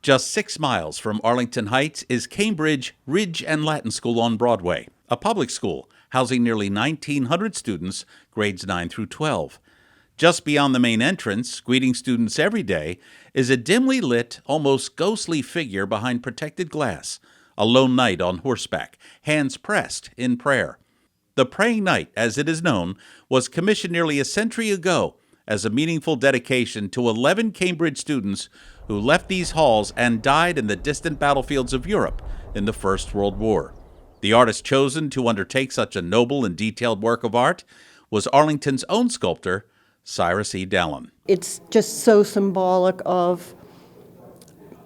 Just 6 miles from Arlington Heights is Cambridge Rindge and Latin School on Broadway, a public school housing nearly 1,900 students, grades 9 through 12. Just beyond the main entrance, greeting students every day, is a dimly lit, almost ghostly figure behind protected glass, a lone knight on horseback, hands pressed in prayer. The Praying Knight, as it is known, was commissioned nearly a century ago as a meaningful dedication to 11 Cambridge students who left these halls and died in the distant battlefields of Europe in the First World War. The artist chosen to undertake such a noble and detailed work of art was Arlington's own sculptor, Cyrus E. Dallin. It's just so symbolic of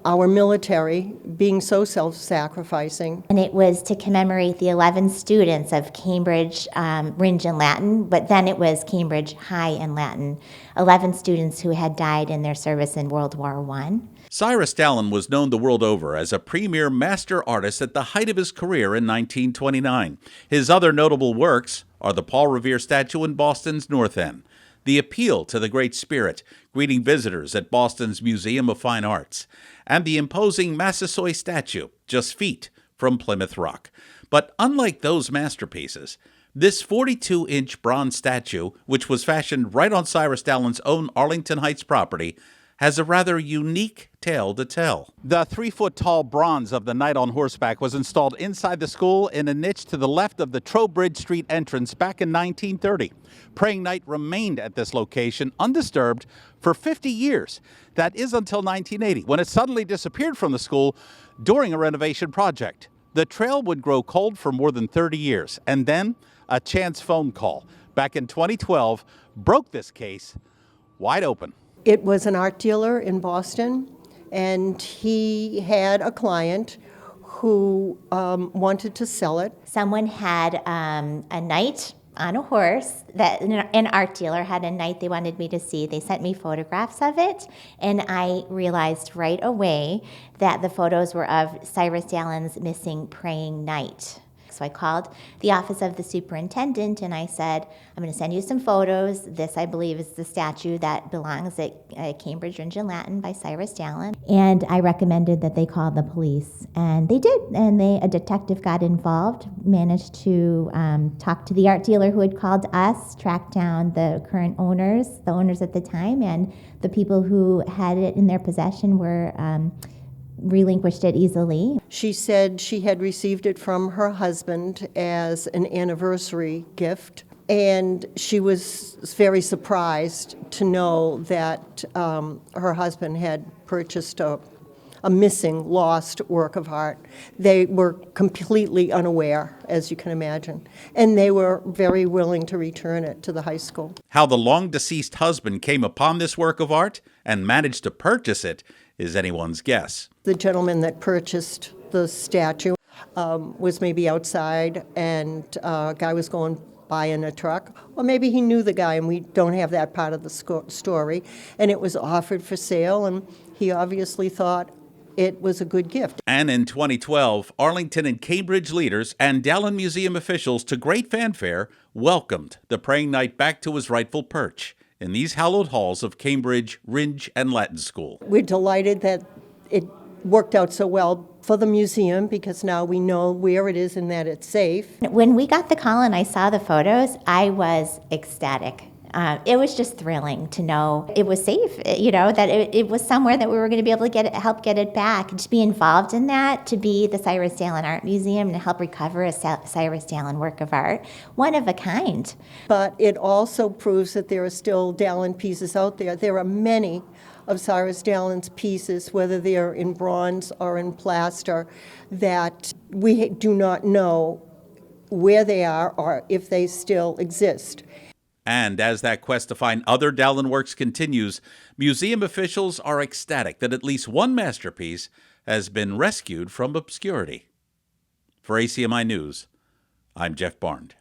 our military being so self-sacrificing. And it was to commemorate the 11 students of Cambridge Rindge and Latin, but then it was Cambridge High and Latin, 11 students who had died in their service in World War I. Cyrus Dallin was known the world over as a premier master artist at the height of his career in 1929. His other notable works are the Paul Revere statue in Boston's North End, the Appeal to the Great Spirit, greeting visitors at Boston's Museum of Fine Arts, and the imposing Massasoit statue, just feet from Plymouth Rock. But unlike those masterpieces, this 42-inch bronze statue, which was fashioned right on Cyrus Dallin's own Arlington Heights property, has a rather unique tale to tell. The 3-foot-tall bronze of the knight on horseback was installed inside the school in a niche to the left of the Trowbridge Street entrance back in 1930. Praying Knight remained at this location undisturbed for 50 years. That is until 1980, when it suddenly disappeared from the school during a renovation project. The trail would grow cold for more than 30 years, and then a chance phone call back in 2012 broke this case wide open. It was an art dealer in Boston, and he had a client who wanted to sell it. Someone had a knight on a horse, that an art dealer had a knight they wanted me to see. They sent me photographs of it, and I realized right away that the photos were of Cyrus Dallin's missing praying knight. So I called the office of the superintendent and I said, I'm going to send you some photos. This, I believe, is the statue that belongs at Cambridge Rindge and Latin by Cyrus Dallin. And I recommended that they call the police. And they did. And a detective got involved, managed to talk to the art dealer who had called us, track down the current owners, the owners at the time, and the people who had it in their possession were relinquished it easily. She said she had received it from her husband as an anniversary gift, and she was very surprised to know that her husband had purchased a missing, lost work of art. They were completely unaware, as you can imagine, and they were very willing to return it to the high school. How the long-deceased husband came upon this work of art and managed to purchase it is anyone's guess. The gentleman that purchased the statue was maybe outside, and a guy was going by in a truck. Or maybe he knew the guy, and we don't have that part of the story. And it was offered for sale, and he obviously thought it was a good gift. And in 2012, Arlington and Cambridge leaders and Dallin Museum officials, to great fanfare, welcomed the Praying Knight back to his rightful perch in these hallowed halls of Cambridge Rindge and Latin School. We're delighted that it worked out so well for the museum, because now we know where it is and that it's safe. When we got the call and I saw the photos, I was ecstatic. It was just thrilling to know it was safe, that it was somewhere that we were going to be able to help get it back, and to be involved in that, to be the Cyrus Dallin Art Museum and help recover a Cyrus Dallin work of art, one of a kind. But it also proves that there are still Dallin pieces out there. There are many of Cyrus Dallin's pieces, whether they're in bronze or in plaster, that we do not know where they are or if they still exist. And as that quest to find other Dallin works continues, museum officials are ecstatic that at least one masterpiece has been rescued from obscurity. For ACMI News, I'm Jeff Barnes.